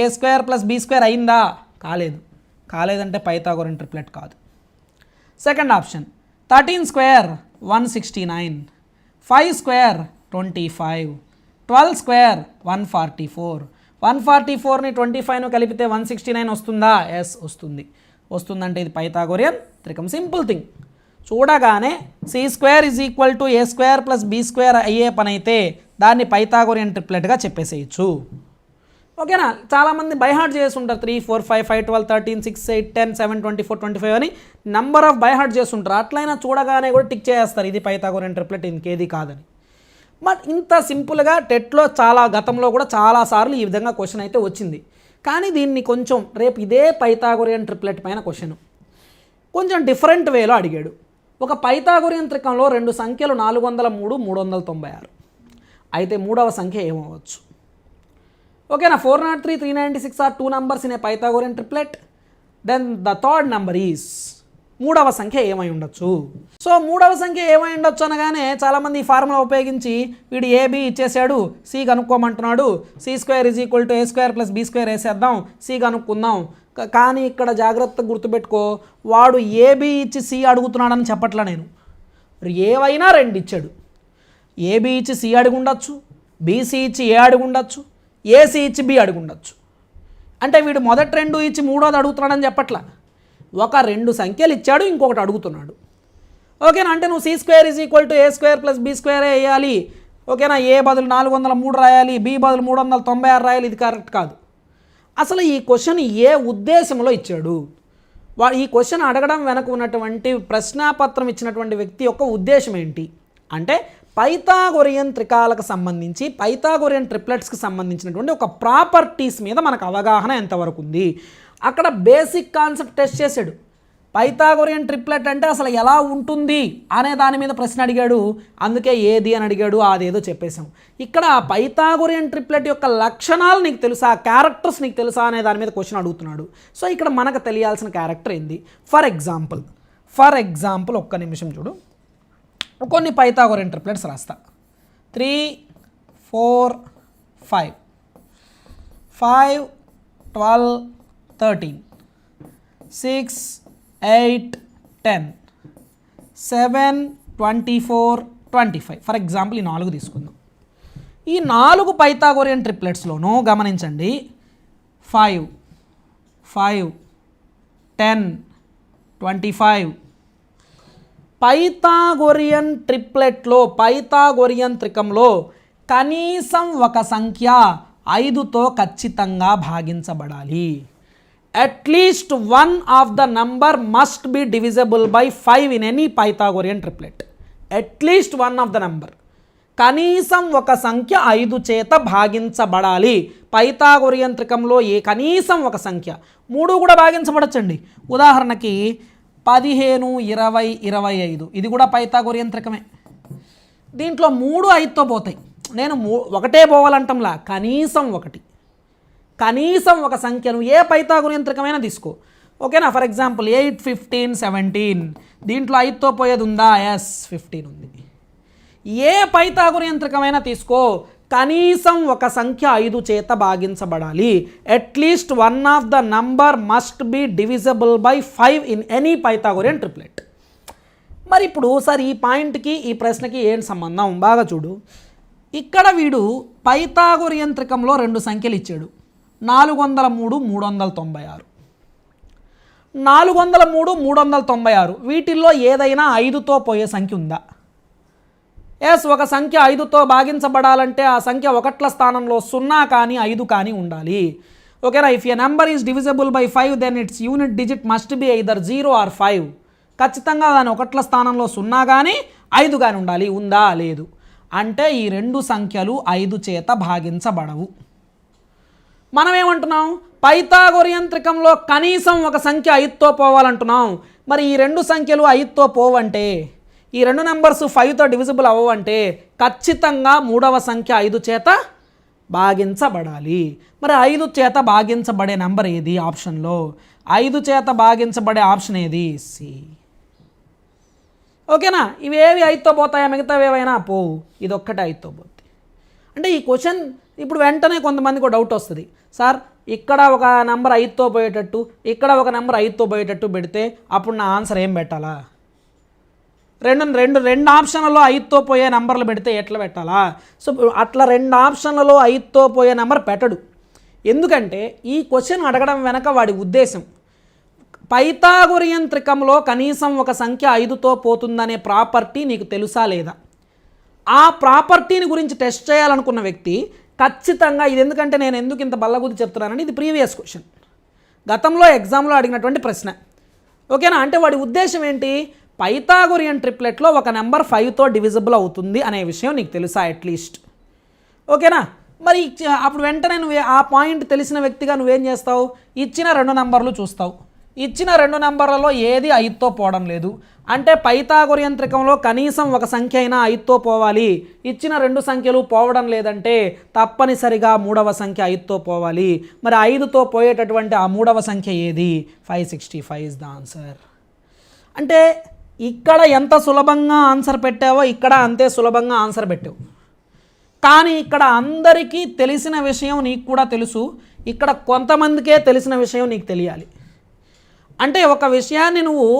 a² + b² అయిందా? కాలేదంటే పైథాగోరియన్ ట్రిప్లెట్ కాదు. Second option 13² 169, 5² 25, 12² 144. 144ని 25ను కలిపితే 169 వస్తుందా? ఎస్, వస్తుందంటే ఇది పైథాగోరియన్ త్రికం. Simple thing. చూడగానే c² = a² + b² అయ్యే పని అయితే దాన్ని పైథాగోరియన్ ట్రిప్లెట్గా చెప్పేసేయచ్చు. ఓకేనా? చాలామంది బైహార్ట్ చేసి ఉంటారు, 3 4 5 5 12 13 6 8 10 7 24 25 అని నెంబర్ ఆఫ్ బైహార్ట్ చేసి ఉంటారు. అట్లయినా చూడగానే కూడా టిక్ చేస్తారు, ఇది పైథాగోరియన్ ట్రిప్లెట్, ఇంకేది కాదని. బట్ ఇంత సింపుల్గా టెట్లో గతంలో కూడా చాలాసార్లు ఈ విధంగా క్వశ్చన్ అయితే వచ్చింది. కానీ దీన్ని కొంచెం రేపు ఇదే పైథాగోరియన్ ట్రిప్లెట్ పైన క్వశ్చన్, కొంచెం డిఫరెంట్ వేలో అడిగాడు. ఒక పైథాగోరియన్ త్రికంలో రెండు సంఖ్యలు 403, 396. అయితే మూడవ సంఖ్య ఏమవచ్చు? ఓకేనా, 403, 396 are 2 numbers in a Pythagorean triplet. Then the third number is, మూడవ సంఖ్య ఏమై ఉండొచ్చు? సో మూడవ సంఖ్య ఏమై ఉండొచ్చు అనగానే చాలామంది ఈ ఫార్ములా ఉపయోగించి వీడు ఏబి ఇచ్చేసాడు, సి కనుక్కోమంటున్నాడు, C² = A² + B² వేసేద్దాం, సి కనుక్కుందాం. కానీ ఇక్కడ జాగ్రత్తగా గుర్తుపెట్టుకో, వాడు ఏబి ఇచ్చి సి అడుగుతున్నాడని చెప్పట్లా నేను. ఏవైనా రెండు ఇచ్చాడు, ఏబి ఇచ్చి సి అడిగి ఉండొచ్చు, బీసీ ఇచ్చి ఏ అడిగి ఉండొచ్చు, ఏసీ ఇచ్చి బి అడిగి ఉండొచ్చు. అంటే వీడు మొదటి రెండు ఇచ్చి మూడోది అడుగుతున్నాడని చెప్పట్లా, ఒక రెండు సంఖ్యలు ఇచ్చాడు, ఇంకొకటి అడుగుతున్నాడు. ఓకేనా, అంటే నువ్వు C² = A² + B² వేయాలి. ఓకేనా, ఏ బదులు 403 రాయాలి, బి బదులు 396 రాయాలి, ఇది కరెక్ట్ కాదు. అసలు ఈ క్వశ్చన్ ఏ ఉద్దేశంలో ఇచ్చాడు? ఈ క్వశ్చన్ అడగడం వెనక ఉన్నటువంటి ప్రశ్నాపత్రం ఇచ్చినటువంటి వ్యక్తి యొక్క ఉద్దేశం ఏంటి అంటే, పైథాగోరియన్ త్రికాలకు సంబంధించి, పైథాగోరియన్ ట్రిప్లెట్స్కి సంబంధించినటువంటి ఒక ప్రాపర్టీస్ మీద మనకు అవగాహన ఎంతవరకు ఉంది. అక్కడ బేసిక్ కాన్సెప్ట్ టెస్ట్ చేశాడు. పైథాగోరియన్ ట్రిప్లెట్ అంటే అసలు ఎలా ఉంటుంది అనే దాని మీద ప్రశ్న అడిగాడు. అందుకే ఏది అని అడిగాడు, అదేదో చెప్పేశాం. ఇక్కడ పైథాగోరియన్ ట్రిప్లెట్ యొక్క లక్షణాలు నీకు తెలుసా, క్యారెక్టర్స్ నీకు తెలుసా అనే దాని మీద క్వశ్చన్ అడుగుతున్నాడు. సో ఇక్కడ మనకు తెలియాల్సిన క్యారెక్టర్ ఏంది? ఫర్ ఎగ్జాంపుల్ ఒక్క నిమిషం చూడు, కొన్ని పైథాగోరియన్ ట్రిప్లెట్స్ రాస్తా. 3, 4, 5, 5, 12, 13, 6, 8, 10, 7, 24, 25. ఫర్ ఎగ్జాంపుల్ ఈ 4 తీసుకుందాం. ఈ 4 పైథాగోరియన్ ట్రిప్లెట్స్లోనూ గమనించండి, 5, 5, 10, 25. పైథాగోరియన్ ట్రిప్లెట్లో, పైథాగోరియన్ త్రికంలో కనీసం ఒక సంఖ్య 5తో ఖచ్చితంగా భాగించబడాలి. At least one of the number must be divisible by 5 in any Pythagorean triplet. At least one of the number, కనీసం ఒక సంఖ్య 5 చేత భాగించబడాలి. పైథాగోరియన్ త్రికంలో కనీసం ఒక సంఖ్య, 3 కూడా భాగించబడచ్చండి. ఉదాహరణకి 15, 20, 25, ఇది కూడా పైథాగోరియన్ త్రికమే. దీంట్లో 3 5తో పోతాయి. నేను ఒకటే పోవాలంటంలా, కనీసం ఒక సంఖ్యను ఏ పైథాగోరియన్ త్రికమైనా తీసుకో. ఓకేనా, ఫర్ ఎగ్జాంపుల్ 8, 15, 17, దీంట్లో 5తో పోయేది ఉందా? ఎస్, 15 ఉంది. ఏ పైథాగోరియన్ త్రికమైనా తీసుకో, కనీసం ఒక సంఖ్య 5 చేత భాగించబడాలి. At least one of the number must be divisible by 5 in any Pythagorean triplet. మరి ఇప్పుడు సార్ ఈ పాయింట్కి ఈ ప్రశ్నకి ఏం సంబంధం? బాగా చూడు, ఇక్కడ వీడు పైథాగోరియన్ త్రికంలో రెండు సంఖ్యలు ఇచ్చాడు, 403, 396. 403, 396 వీటిల్లో ఏదైనా 5తో పోయే సంఖ్య ఉందా? ఎస్, ఒక సంఖ్య 5తో భాగించబడాలంటే ఆ సంఖ్య 1ల స్థానంలో 0 కానీ 5 కానీ ఉండాలి. ఓకేనా, if a number is divisible by 5 then its unit digit must be either 0 or 5. ఖచ్చితంగా దాని 1ల స్థానంలో 0 కానీ 5 కానీ ఉండాలి. ఉందా? లేదు. అంటే ఈ రెండు సంఖ్యలు 5 చేత భాగించబడవు. మనం ఏమంటున్నాం? పైథాగోరియన్ త్రికంలో కనీసం ఒక సంఖ్య 5తో పోవాలంటున్నాం. మరి ఈ రెండు సంఖ్యలు 5తో పోవంటే, ఈ రెండు నెంబర్స్ 5తో డివిజిబుల్ అవ్వంటే ఖచ్చితంగా మూడవ సంఖ్య 5 చేత భాగించబడాలి. మరి 5 చేత భాగించబడే నెంబర్ ఏది ఆప్షన్లో? 5 చేత భాగించబడే ఆప్షన్ ఏది? సి. ఓకేనా, ఇవేవి 5తో పోతాయా? మిగతావి ఏవైనా పోవు, ఇది ఒక్కటే 5తో పోతుంది. అంటే ఈ క్వశ్చన్ ఇప్పుడు వెంటనే కొంతమందికి డౌట్ వస్తుంది, సార్ ఇక్కడ ఒక నెంబర్ 5తో పోయేటట్టు, ఇక్కడ ఒక నెంబర్ 5తో పోయేటట్టు పెడితే అప్పుడు నా ఆన్సర్ ఏం పెట్టాలా? రెండు ఆప్షన్లలో 5తో పోయే నెంబర్లు పెడితే ఎట్లా పెట్టాలా? సో అట్లా 2 ఆప్షన్లలో 5తో పోయే నెంబర్ పెట్టడు. ఎందుకంటే ఈ క్వశ్చన్ అడగడం వెనక వాడి ఉద్దేశం, పైథాగోరియన్ త్రికంలో కనీసం ఒక సంఖ్య 5తో పోతుందనే ప్రాపర్టీ నీకు తెలుసా లేదా? ఆ ప్రాపర్టీని గురించి టెస్ట్ చేయాలనుకున్న వ్యక్తి ఖచ్చితంగా ఇది, ఎందుకంటే నేను ఎందుకు ఇంత బల్లగుద్ది చెప్తున్నానంటే ఇది ప్రీవియస్ క్వశ్చన్, గతంలో ఎగ్జామ్లో అడిగినటువంటి ప్రశ్న. ఓకేనా, అంటే వాడి ఉద్దేశం ఏంటి? పైథాగోరియన్ ట్రిప్లెట్లో ఒక నెంబర్ 5తో డివిజిబుల్ అవుతుంది అనే విషయం నీకు తెలుసా అట్లీస్ట్? ఓకేనా, మరి అప్పుడు వెంటనే నువ్వు ఆ పాయింట్ తెలిసిన వ్యక్తిగా నువ్వేం చేస్తావు? ఇచ్చిన 2 నెంబర్లు చూస్తావు, ఇచ్చిన 2 నెంబర్లలో ఏది 5తో పోవడం లేదు. అంటే పైథాగోరియన్ త్రికంలో కనీసం ఒక సంఖ్య అయినా 5తో పోవాలి. ఇచ్చిన 2 సంఖ్యలు పోవడం లేదంటే తప్పనిసరిగా 3వ సంఖ్య 5తో పోవాలి. మరి 5తో పోయేటటువంటి ఆ 3వ సంఖ్య ఏది? 565 ఇస్ ద ఆన్సర్. అంటే ఇక్కడ ఎంత సులభంగా ఆన్సర్ పెట్టావో ఇక్కడ అంతే సులభంగా ఆన్సర్ పెట్టావు. కానీ ఇక్కడ అందరికీ తెలిసిన విషయం నీకు కూడా తెలుసు, ఇక్కడ కొంతమందికే తెలిసిన విషయం నీకు తెలియాలి. అంటే ఒక విషయాన్ని నువ్వు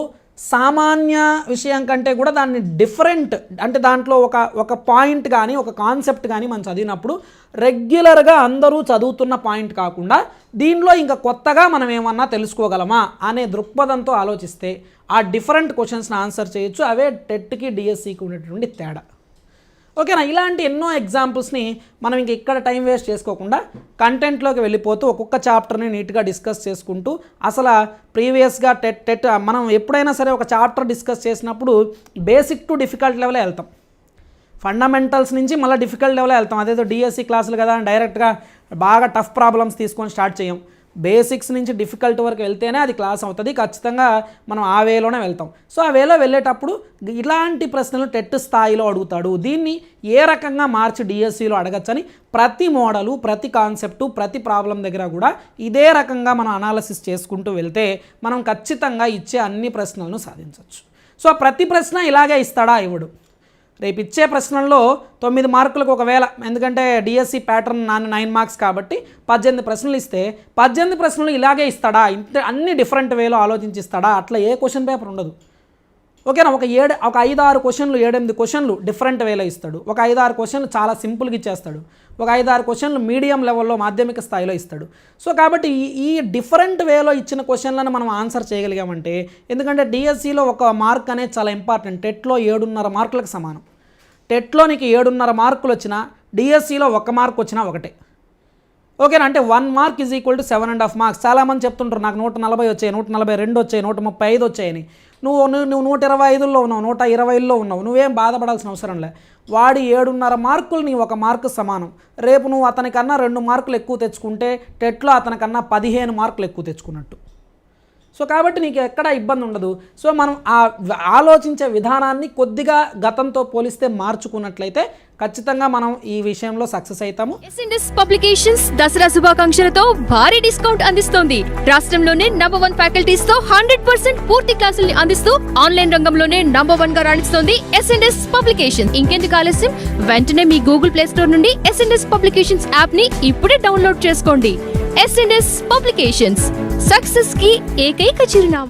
సామాన్య విషయం కంటే కూడా దాన్ని డిఫరెంట్, అంటే దాంట్లో ఒక పాయింట్ కానీ ఒక కాన్సెప్ట్ కానీ మనం చదివినప్పుడు రెగ్యులర్గా అందరూ చదువుతున్న పాయింట్ కాకుండా దీనిలో ఇంకా కొత్తగా మనం ఏమన్నా తెలుసుకోగలమా అనే దృక్పథంతో ఆలోచిస్తే ఆ డిఫరెంట్ క్వశ్చన్స్ని ఆన్సర్ చేయొచ్చు. అవే టెట్కి డిఎస్సికి ఉన్నటువంటి తేడా. ఓకేనా? ఇలాంటి ఎన్నో ఎగ్జాంపుల్స్ని మనం ఇంక ఇక్కడ టైం వేస్ట్ చేసుకోకుండా కంటెంట్లోకి వెళ్ళిపోతూ ఒక్కొక్క చాప్టర్ని నీట్గా డిస్కస్ చేసుకుంటూ అసలు ప్రీవియస్గా టెట్ మనం ఎప్పుడైనా సరే ఒక చాప్టర్ డిస్కస్ చేసినప్పుడు బేసిక్ టు డిఫికల్ట్ లెవెలే వెళ్తాం. ఫండమెంటల్స్ నుంచి మళ్ళీ డిఫికల్ట్ లెవెలే వెళ్తాం. అదేదో డిఎస్సి క్లాసులు కదా డైరెక్ట్గా బాగా టఫ్ ప్రాబ్లమ్స్ తీసుకొని స్టార్ట్ చేయం. బేసిక్స్ నుంచి డిఫికల్ట్ వరకు వెళ్తేనే అది క్లాస్ అవుతుంది. ఖచ్చితంగా మనం ఆ వేలోనే వెళ్తాం. సో ఆ వేలో వెళ్ళేటప్పుడు ఇలాంటి ప్రశ్నలు టెట్ స్థాయిలో అడుగుతాడు, దీన్ని ఏ రకంగా మార్చి డిఎస్సిలో అడగచ్చని ప్రతి మోడలు, ప్రతి కాన్సెప్టు, ప్రతి ప్రాబ్లం దగ్గర కూడా ఇదే రకంగా మనం అనాలసిస్ చేసుకుంటూ వెళ్తే మనం ఖచ్చితంగా ఇచ్చే అన్ని ప్రశ్నలను సాధించవచ్చు. సో ప్రతి ప్రశ్న ఇలాగే ఇస్తాడా? ఇవ్వడు. రేపు ఇచ్చే ప్రశ్నల్లో 9 మార్కులకు ఒకవేళ, ఎందుకంటే డిఎస్సి ప్యాటర్న్ 9 మార్క్స్ కాబట్టి 18 ప్రశ్నలు ఇస్తే 18 ప్రశ్నలు ఇలాగే ఇస్తాడా? అన్ని డిఫరెంట్ వేలో ఆలోచించిస్తాడా? అట్లా ఏ క్వశ్చన్ పేపర్ ఉండదు. ఓకేనా? ఒక 5-6 క్వశ్చన్లు, 7-8 క్వశ్చన్లు డిఫరెంట్ వేలో ఇస్తాడు. ఒక 5-6 క్వశ్చన్లు చాలా సింపుల్గా ఇచ్చేస్తాడు. ఒక 5-6 క్వశ్చన్లు మీడియం లెవెల్లో మాధ్యమిక స్థాయిలో ఇస్తాడు. సో కాబట్టి ఈ డిఫరెంట్ వేలో ఇచ్చిన క్వశ్చన్లను మనం ఆన్సర్ చేయగలిగామంటే, ఎందుకంటే డిఎస్సిలో ఒక మార్క్ అనేది చాలా ఇంపార్టెంట్. టెట్లో 7.5 మార్కులకు సమానం. టెట్లో నీకు 7.5 మార్కులు వచ్చినా డిఎస్సిలో 1 మార్క్ వచ్చినా ఒకటే. ఓకేనా? అంటే 1 mark is equal to 7.5 marks. చాలామంది చెప్తుంటారు నాకు 140 వచ్చాయి, 142 వచ్చాయి, 135 వచ్చాయని. నువ్వు 125లో ఉన్నావు, 120లో ఉన్నావు, నువ్వేం బాధపడాల్సిన అవసరం లే. వాడి 7.5 మార్కులు నీ 1 మార్కు సమానం. రేపు నువ్వు అతనికన్నా 2 మార్కులు ఎక్కువ తెచ్చుకుంటే టెట్లో అతనికన్నా 15 మార్కులు ఎక్కువ తెచ్చుకున్నట్టు. సో కాబట్టి నీకు ఎక్కడ ఇబ్బంది ఉండదు. సో మనం ఆ ఆలోచించే విధానాన్ని కొద్దిగా గతంతో పోలిస్తే మార్చుకున్నట్లయితే ఖచ్చితంగా మనం ఈ విషయంలో సక్సెస్ అవుతాము. ఎస్ఎండ్ఎస్ పబ్లికేషన్స్ దసరా శుభాకాంక్షలతో భారీ డిస్కౌంట్ అందిస్తోంది. రాష్ట్రంలోనే #1 ఫ్యాకల్టీస్ తో 100% పూర్తి క్లాసుల్ని అందిస్తూ ఆన్లైన్ రంగంలోనే #1 గా రాణిస్తోంది ఎస్ఎండ్ఎస్ పబ్లికేషన్. ఇంకెందుకు ఆలస్యం, వెంటనే మీ గూగుల్ ప్లే స్టోర్ నుండి ఎస్ఎండ్ఎస్ పబ్లికేషన్స్ యాప్ ని ఇప్పుడే డౌన్లోడ్ చేసుకోండి. ఎస్ఎండ్ఎస్ పబ్లికేషన్స్, సక్సెస్ కి ఏకైక చిరునామా.